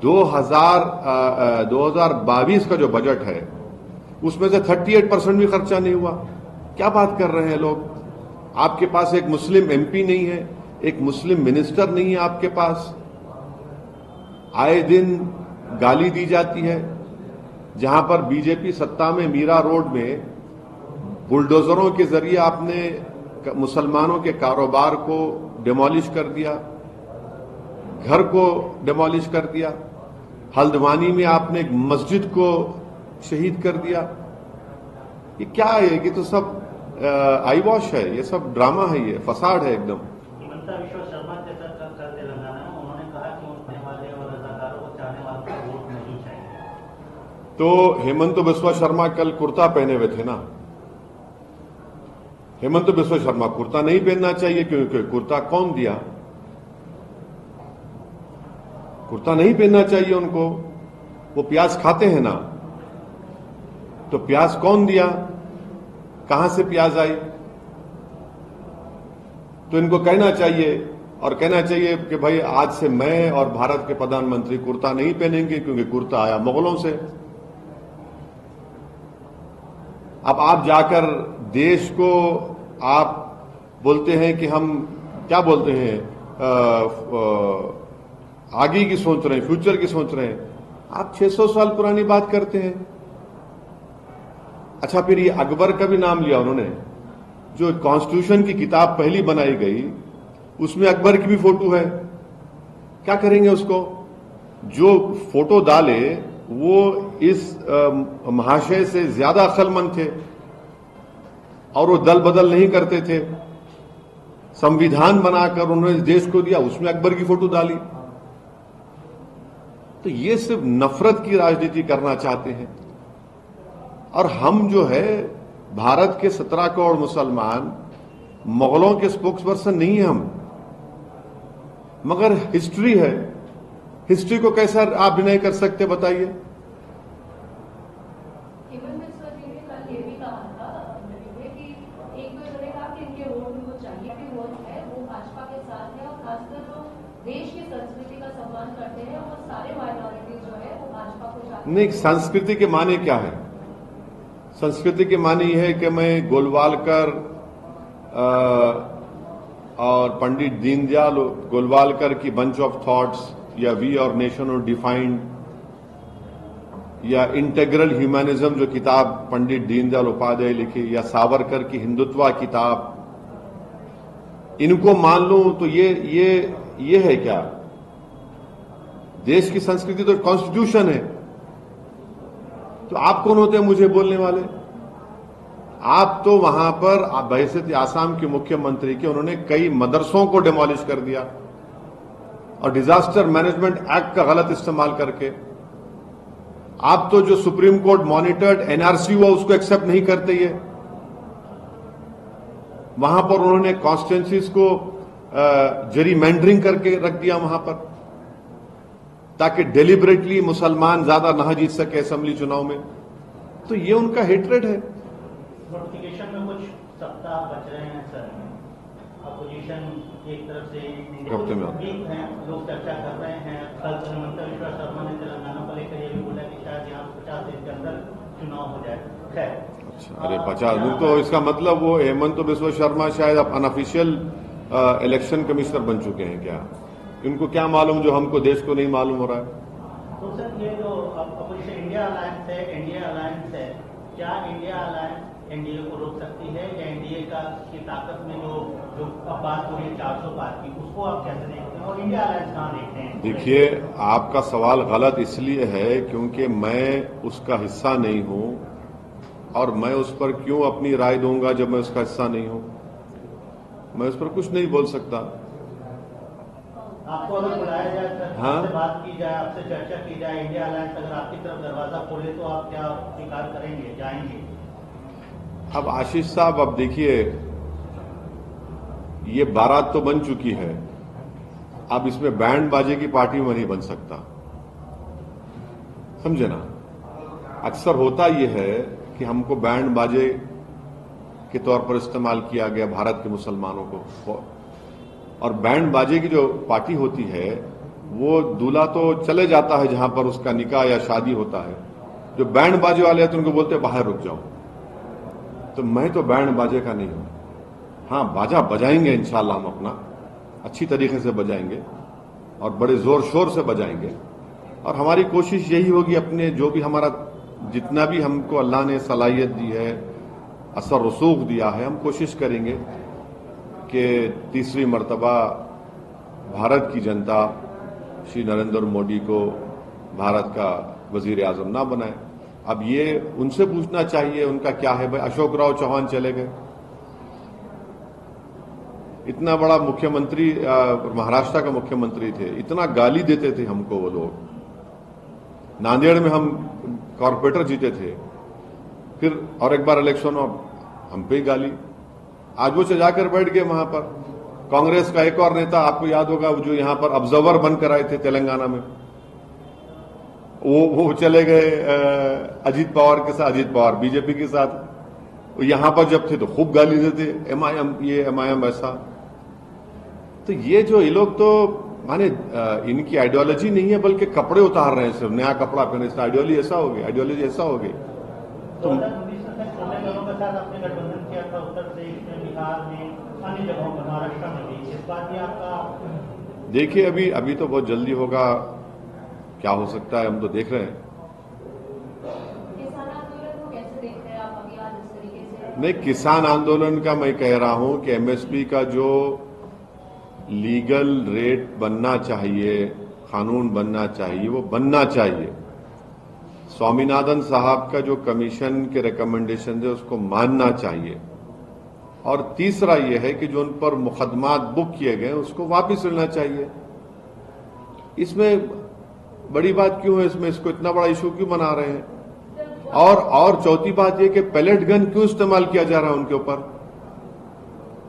2022 का जो बजट है उसमें से 38% भी खर्चा नहीं हुआ। क्या बात कर रहे हैं लोग? आपके पास एक मुस्लिम एमपी नहीं है, एक मुस्लिम मिनिस्टर नहीं है आपके पास। आए दिन गाली दी जाती है। जहां पर बीजेपी सत्ता में मीरा रोड में बुलडोजरों के जरिए आपने मुसलमानों के कारोबार को डिमोलिश कर दिया, घर को डिमोलिश कर दिया। हल्द्वानी में आपने एक मस्जिद को शहीद कर दिया। ये क्या है? ये तो सब आई वॉश है, ये सब ड्रामा है, ये फसाड है एकदम। हिमंता विश्व शर्मा जैसा कल तेलंगाना में उन्होंने कहा कि उठने वाले और रजाकारों को चाहने वालों को वोट नहीं चाहिए। तो हेमंत बिस्वा शर्मा कल कुर्ता पहने हुए थे ना। हेमंत बिस्वा शर्मा कुर्ता नहीं पहनना चाहिए, क्योंकि कुर्ता कौन दिया? कुर्ता नहीं पहनना चाहिए उनको। वो प्याज खाते हैं ना, तो प्याज कौन दिया? कहां से प्याज आई? तो इनको कहना चाहिए, और कहना चाहिए कि भाई आज से मैं और भारत के प्रधानमंत्री कुर्ता नहीं पहनेंगे, क्योंकि कुर्ता आया मुगलों से। अब आप जाकर देश को आप बोलते हैं कि हम क्या बोलते हैं, आगे की सोच रहे हैं, फ्यूचर की सोच रहे हैं। आप 600 साल पुरानी बात करते हैं। अच्छा, फिर ये अकबर का भी नाम लिया उन्होंने। जो कॉन्स्टिट्यूशन की किताब पहली बनाई गई उसमें अकबर की भी फोटो है। क्या करेंगे उसको? जो फोटो डाले वो इस महाशय से ज्यादा अक्लमंद थे और वो दल बदल नहीं करते थे। संविधान बनाकर उन्होंने देश को दिया, उसमें अकबर की फोटो डाली। तो ये सिर्फ नफरत की राजनीति करना चाहते हैं। और हम जो है, भारत के 17 करोड़ मुसलमान मुगलों के स्पोक्स पर्सन नहीं है हम, मगर हिस्ट्री है। हिस्ट्री को कैसा आप डिनाई कर सकते, बताइए? नहीं, संस्कृति के माने क्या है? संस्कृति के माने यह है कि मैं गोलवालकर और पंडित दीनदयाल गोलवालकर की बंच ऑफ थॉट्स, या वी और नेशन और डिफाइंड, या इंटेग्रल ह्यूमैनिज्म जो किताब पंडित दीनदयाल उपाध्याय लिखी, या सावरकर की हिंदुत्व किताब, इनको मान लूं तो ये है क्या? देश की संस्कृति तो कॉन्स्टिट्यूशन है। तो आप कौन होते हैं मुझे बोलने वाले? आप तो वहां पर बहैसियत आसाम के मुख्यमंत्री के उन्होंने कई मदरसों को डिमोलिश कर दिया, और डिजास्टर मैनेजमेंट एक्ट का गलत इस्तेमाल करके। आप तो जो सुप्रीम कोर्ट मॉनिटर्ड एनआरसी हुआ उसको एक्सेप्ट नहीं करते। ये वहां पर उन्होंने कॉन्स्टिट्यूंसीज को जेरीमैंडरिंग करके रख दिया वहां पर, ताकि डेलिबरेटली मुसलमान ज्यादा ना जीत सके असेंबली चुनाव में। तो ये उनका हेट्रेड है। नोटिफिकेशन में कुछ सप्ताह बच रहे हैं सर, अपोजिशन एक तरफ से वीक हैं, लोग चर्चा कर रहे हैं। कल हिमंता विश्व शर्मा ने तेलंगाना को लेकर ये भी बोला कि शायद यहाँ 50 दिन के अंदर चुनाव हो जाए। खैर, अच्छा, अरे 50 दिन तो इसका मतलब वो हेमंत बिस्वा शर्मा शायद अनऑफिशियल इलेक्शन कमिश्नर बन चुके हैं क्या? इनको क्या मालूम जो हमको देश को नहीं मालूम हो रहा है? तो सर, ये जो अपोजिशन इंडिया अलायंस है, एनडीए अलायंस है, क्या इंडिया अलायंस एनडीए को रोक सकती है, या एनडीए की ताकत में जो अब बात हो रही है 400 पार की, उसको आप कैसे देखते हैं, और इंडिया अलायंस कहाँ देखते हैं? देखिए, आपका सवाल गलत इसलिए है क्योंकि मैं उसका हिस्सा नहीं हूं, और मैं उस पर क्यों अपनी राय दूंगा जब मैं उसका हिस्सा नहीं हूं? मैं उस पर कुछ नहीं बोल सकता। आपको अगर बुलाया जाए सर, हाँ? आपसे बात की जाए, आपसे चर्चा की जाए, इंडिया अलायंस अगर आपकी तरफ दरवाजा खोले तो आप क्या स्वीकार करेंगे, जाएंगे? अब आशीष साहब, अब देखिए, ये बारात तो बन चुकी है। अब इसमें बैंड बाजे की पार्टी में नहीं बन सकता, समझे ना? अक्सर होता यह है कि हमको बैंड बाजे के तौर पर इस्तेमाल किया गया भारत के मुसलमानों को, और बैंड बाजे की जो पार्टी होती है वो दूल्हा तो चले जाता है जहां पर उसका निकाह या शादी होता है, जो बैंड बाजे वाले हैं तो उनको बोलते हैं बाहर रुक जाओ। तो मैं तो बैंड बाजे का नहीं हूं। हाँ, बाजा बजाएंगे इंशाल्लाह, हम अपना अच्छी तरीके से बजाएंगे और बड़े जोर शोर से बजाएंगे। और हमारी कोशिश यही होगी, अपने जो भी हमारा जितना भी हमको अल्लाह ने सलाहियत दी है, असर रसूख दिया है, हम कोशिश करेंगे कि तीसरी मर्तबा भारत की जनता श्री नरेंद्र मोदी को भारत का वजीर आजम ना बनाए। अब ये उनसे पूछना चाहिए उनका क्या है। भाई अशोक राव चौहान चले गए, इतना बड़ा मुख्यमंत्री, महाराष्ट्र का मुख्यमंत्री थे, इतना गाली देते थे हमको वो लोग। नांदेड़ में हम कॉर्पोरेटर जीते थे, फिर और एक बार इलेक्शन में हम पे ही गाली। आज वो जाकर बैठ गए वहां पर। कांग्रेस का एक और नेता, आपको याद होगा, जो यहां पर ऑब्जर्वर बनकर आए थे तेलंगाना में, वो चले गए अजीत पवार के साथ, अजीत पवार बीजेपी के साथ। यहां पर जब थे तो खूब गाली देते, एमआईएम ये एमआईएम ऐसा। तो ये जो ये लोग तो माने इनकी आइडियोलॉजी नहीं है, बल्कि कपड़े उतार रहे हैं, सिर्फ नया कपड़ा पहने, इसका आइडियोलॉजी ऐसा हो गई, आइडियोलॉजी ऐसा हो गई। तो 2019 में छोटे दलों के साथ आपने गठबंधन किया था, उत्तर प्रदेश में, बिहार में, अन्य जगहों पर, महाराष्ट्र में भी। इस बात भी आपका? देखिए, अभी तो बहुत जल्दी होगा, क्या हो सकता है हम तो देख रहे हैं। किसान आंदोलन को कैसे देख रहे हैं आप अभी आज इस तरीके से? नहीं, किसान आंदोलन का मैं कह रहा हूं कि एमएसपी का जो लीगल रेट बनना चाहिए, कानून बनना चाहिए, वो बनना चाहिए। स्वामीनाथन साहब का जो कमीशन के रिकमेंडेशन है उसको मानना चाहिए। और तीसरा यह है कि जो उन पर मुकदमात बुक किए गए उसको वापस लेना चाहिए। इसमें बड़ी बात क्यों है, इसमें इसको इतना बड़ा इशू क्यों बना रहे हैं? और चौथी बात यह कि पैलेट गन क्यों इस्तेमाल किया जा रहा है उनके ऊपर?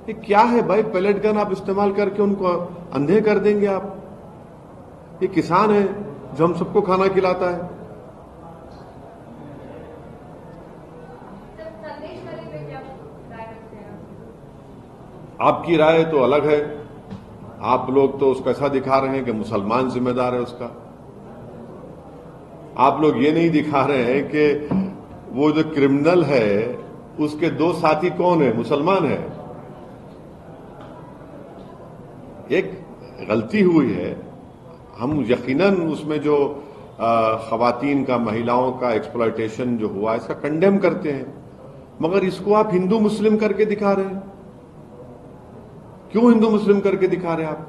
ये क्या है भाई? पैलेट गन आप इस्तेमाल करके उनको अंधे कर देंगे आप? ये किसान है जो हम सबको खाना खिलाता है। आपकी राय तो अलग है, आप लोग तो उसको ऐसा दिखा रहे हैं कि मुसलमान जिम्मेदार है उसका। आप लोग ये नहीं दिखा रहे हैं कि वो जो क्रिमिनल है उसके दो साथी कौन है, मुसलमान है। एक गलती हुई है, हम यकीनन उसमें जो खवातीन का, महिलाओं का एक्सप्लॉयटेशन जो हुआ इसका कंडेम करते हैं, मगर इसको आप हिंदू मुस्लिम करके दिखा रहे हैं। क्यों हिंदू मुस्लिम करके दिखा रहे हैं आप?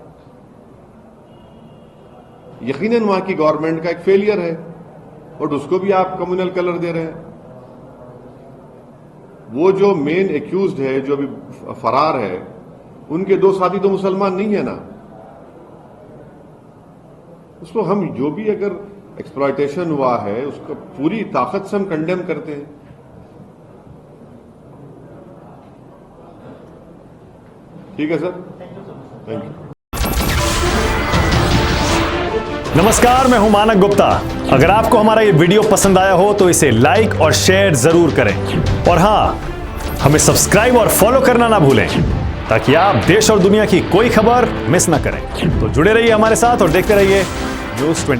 यकीनन वहां की गवर्नमेंट का एक फेलियर है और उसको भी आप कम्युनल कलर दे रहे हैं। वो जो मेन एक्यूज्ड है, जो अभी फरार है, उनके दो साथी तो मुसलमान नहीं है ना। उसको हम जो भी अगर एक्सप्लॉयटेशन हुआ है उसको पूरी ताकत से हम कंडेम करते हैं। ठीक है सर, थैंक यू। नमस्कार, मैं हूं मानक गुप्ता। अगर आपको हमारा ये वीडियो पसंद आया हो तो इसे लाइक और शेयर जरूर करें, और हां, हमें सब्सक्राइब और फॉलो करना ना भूलें ताकि आप देश और दुनिया की कोई खबर मिस ना करें। तो जुड़े रहिए हमारे साथ और देखते रहिए न्यूज़ 24।